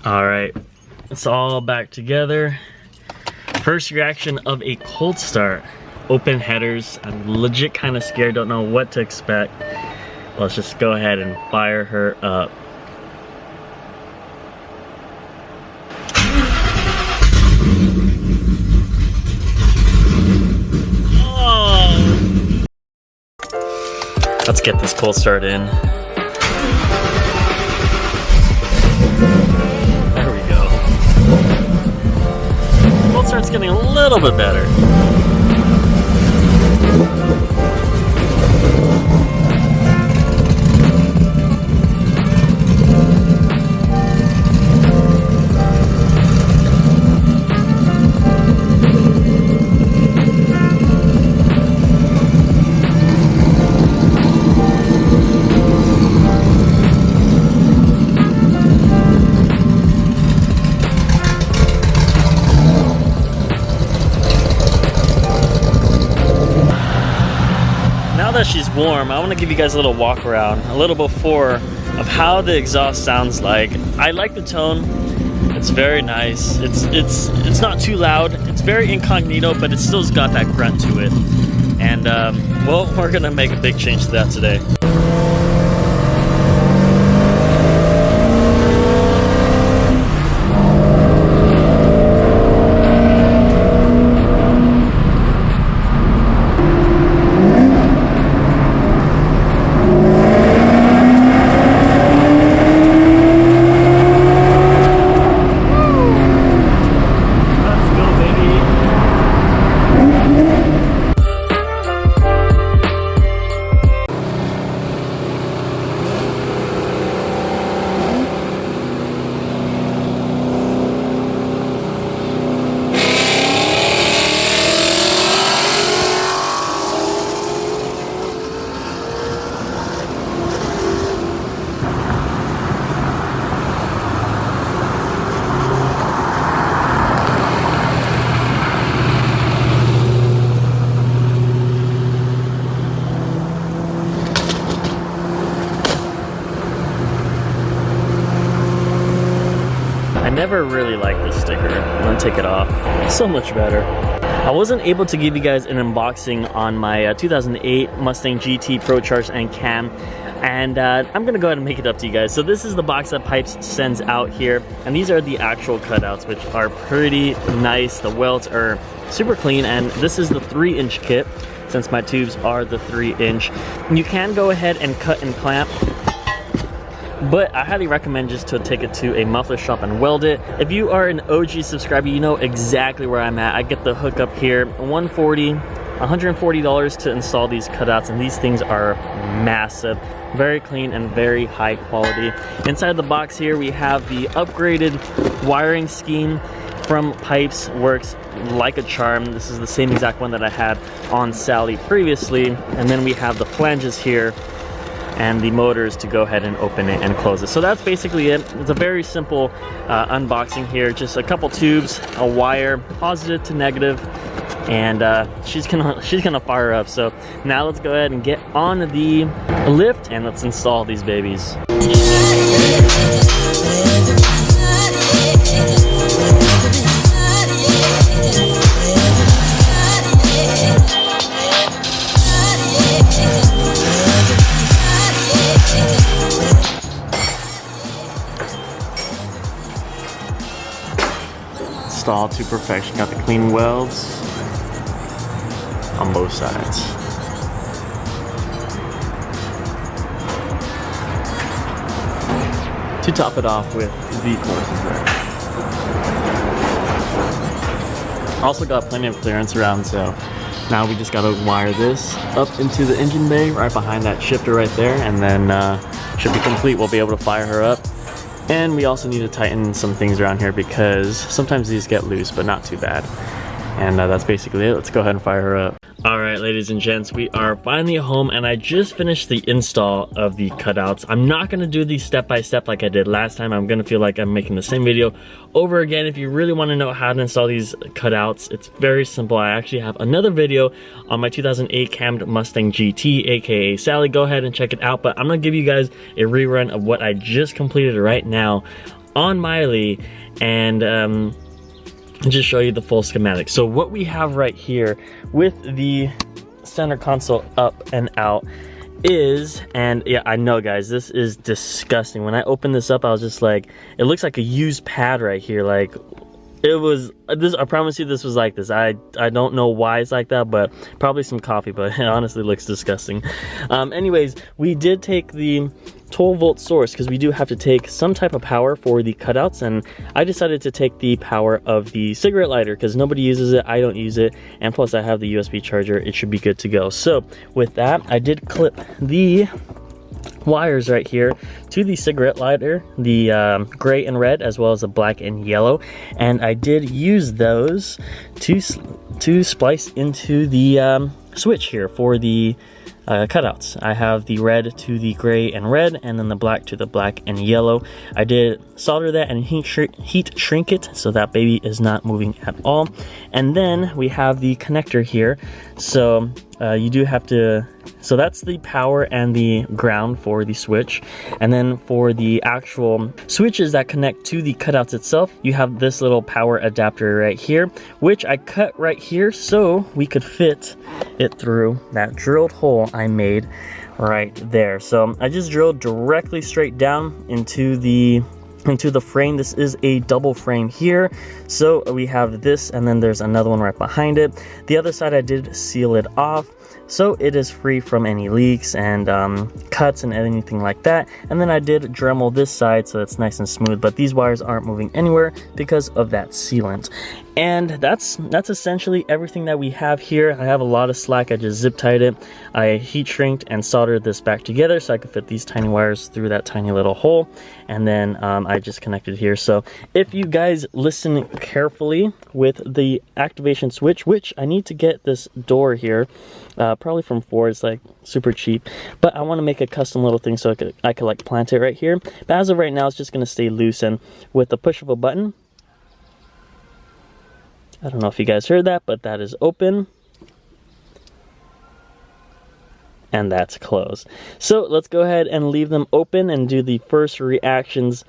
All right, it's all back together. First reaction of a cold start. Open headers. I'm legit kind of scared, don't know what to expect. Let's just go ahead and fire her up. Oh! Let's get this cold start in. There we go. Cold start's getting a little bit better. Now that she's warm, I want to give you guys a little walk around, a little before of how the exhaust sounds like. I like the tone. It's very nice. It's not too loud. It's very incognito, but it still's got that grunt to it. And well, we're gonna make a big change to that today. I never really liked this sticker. I'm gonna take it off. So much better. I wasn't able to give you guys an unboxing on my 2008 Mustang GT Pro Charged and Cam, and I'm gonna go ahead and make it up to you guys. So this is the box that Pypes sends out here, and these are the actual cutouts, which are pretty nice. The welds are super clean, and this is the 3-inch kit, since my tubes are the 3-inch. You can go ahead and cut and clamp, but I highly recommend just to take it to a muffler shop and weld it. If you are an OG subscriber, you know exactly where I'm at. I get the hookup here, $140 to install these cutouts, and these things are massive, very clean and very high quality. Inside the box here, we have the upgraded wiring scheme from Pypes. Works like a charm. This is the same exact one that I had on Sally previously. And then we have the flanges here and the motors to go ahead and open it and close it. So that's basically it. It's a very simple unboxing here. Just a couple tubes, a wire, positive to negative, and she's gonna fire up. So now let's go ahead and get on the lift and let's install these babies. Installed to perfection. Got the clean welds on both sides. To top it off with the Corsa there. Also got plenty of clearance around, so now we just gotta wire this up into the engine bay right behind that shifter right there, and then should be complete. We'll be able to fire her up. And we also need to tighten some things around here because sometimes these get loose, but not too bad. And that's basically it. Let's go ahead and fire her up. All right, ladies and gents, we are finally home, and I just finished the install of the cutouts. I'm not gonna do these step by step like I did last time. I'm gonna feel like I'm making the same video over again. If you really wanna know how to install these cutouts, it's very simple. I actually have another video on my 2008 cammed Mustang GT, aka Sally. Go ahead and check it out, but I'm gonna give you guys a rerun of what I just completed right now on Miley and just show you the full schematic. So what we have right here with the center console up and out is, and yeah, I know guys, this is disgusting. When I opened this up, I was just like, it looks like a used pad right here. Like, it was this, I promise you this was like this. I don't know why it's like that, but probably some coffee, but it honestly looks disgusting. Anyways, we did take the 12-volt source because we do have to take some type of power for the cutouts, and I decided to take the power of the cigarette lighter because nobody uses it, I don't use it, and plus I have the USB charger. It should be good to go. So with that, I did clip the wires right here to the cigarette lighter, the gray and red, as well as the black and yellow, and I did use those to splice into the switch here for the cutouts. I have the red to the gray and red, and then the black to the black and yellow. I did solder that and heat shrink it so that baby is not moving at all. And then we have the connector here. So you do have to, so that's the power and the ground for the switch. And then for the actual switches that connect to the cutouts itself, you have this little power adapter right here, which I cut right here so we could fit it through that drilled hole I made right there. So I just drilled directly straight down into the frame. This is a double frame here, so we have this, and then there's another one right behind it. The other side I did seal it off so it is free from any leaks and cuts and anything like that. And then I did Dremel this side so it's nice and smooth, but these wires aren't moving anywhere because of that sealant. And that's essentially everything that we have here. I have a lot of slack. I just zip tied it. I heat shrinked and soldered this back together so I could fit these tiny wires through that tiny little hole. And then I just connected here. So if you guys listen carefully with the activation switch, which I need to get this door here, probably from Ford, it's like super cheap, but I want to make a custom little thing so I could like plant it right here. But as of right now, it's just going to stay loose, and with the push of a button, I don't know if you guys heard that, but that is open. And that's closed. So let's go ahead and leave them open and do the first reactions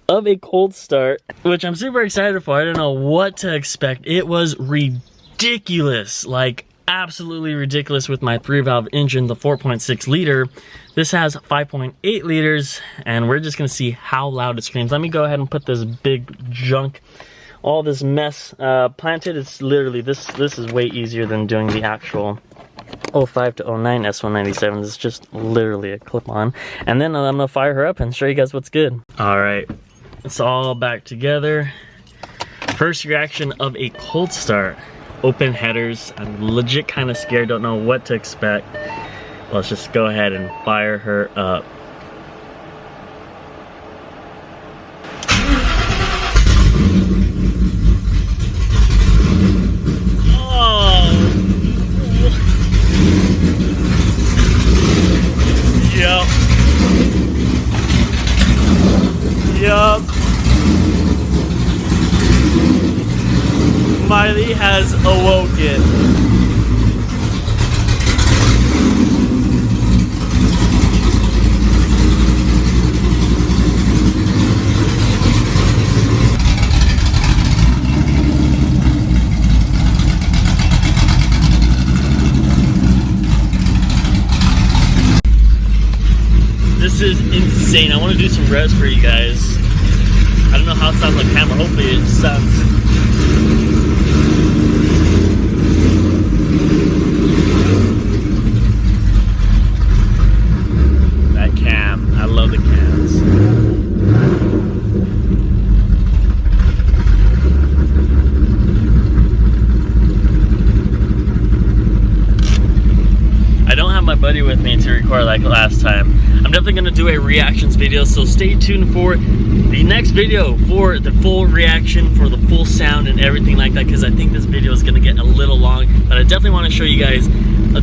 of a cold start, which I'm super excited for. I don't know what to expect. It was ridiculous, like absolutely ridiculous with my 3-valve engine, the 4.6 liter. This has 5.8 liters, and we're just gonna see how loud it screams. Let me go ahead and put this big junk, all this mess planted. It's literally, this is way easier than doing the actual 05 to 09 S197. It's just literally a clip-on. And then I'm gonna fire her up and show you guys what's good. All right, it's all back together. First reaction of a cold start. Open headers. I'm legit kind of scared, don't know what to expect. Let's just go ahead and fire her up. Yup. Miley has awoken. This is insane. I want to do some revs for you guys. I don't know how it sounds on camera. Hopefully it sounds. That cam. I love the cams. I don't have my buddy with me to record like last time. I'm definitely going to do a reactions video, so stay tuned for the next video for the full reaction, for the full sound and everything like that, because I think this video is going to get a little long, but I definitely want to show you guys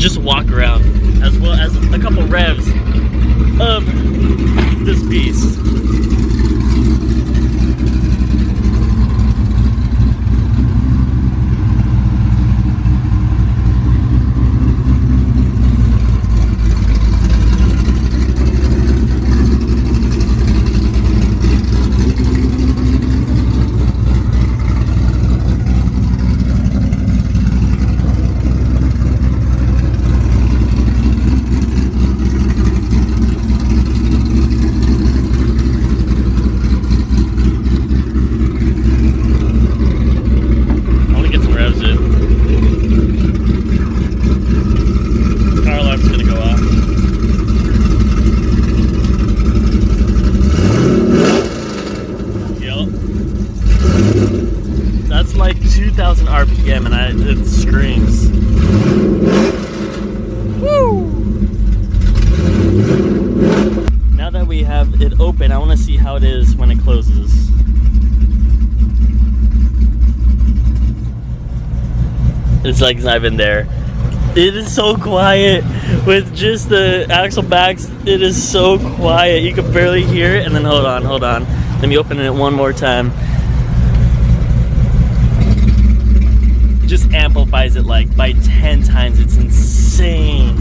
just walk around, as well as a couple revs of this beast. like 2,000 RPM and it screams. Woo! Now that we have it open, I want to see how it is when it closes. It's like it's not even there. It is so quiet with just the axle backs. It is so quiet. You can barely hear it. And then hold on. Let me open it one more time. Just amplifies it like by 10 times. It's insane.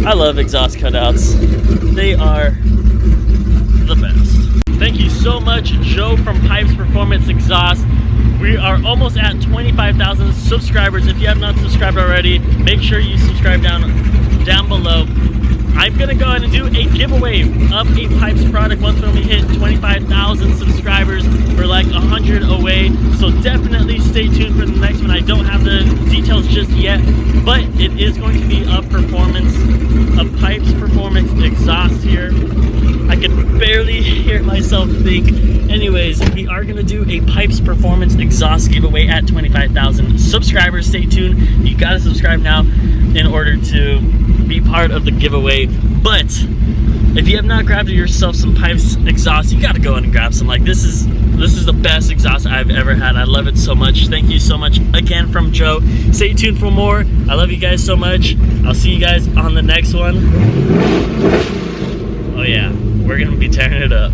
I love exhaust cutouts. They are the best. Thank you so much, Joe from Pypes Performance Exhaust. We are almost at 25,000 subscribers. If you have not subscribed already, make sure you subscribe down below. I'm gonna go ahead and do a giveaway of a Pypes product once when we hit 25,000 subscribers. We're like 100 away, so definitely stay tuned for the next one. I don't have the details just yet, but it is going to be a Pypes Performance Exhaust here. I can barely hear myself think. Anyways, we are gonna do a Pypes Performance Exhaust giveaway at 25,000 subscribers. Stay tuned. You gotta subscribe now in order to be part of the giveaway. But if you have not grabbed yourself some Pypes exhaust, you gotta go in and grab some. Like this is the best exhaust I've ever had. I love it so much. Thank you so much again from Joe. Stay tuned for more. I love you guys so much. I'll see you guys on the next one. Oh yeah, we're gonna be tearing it up.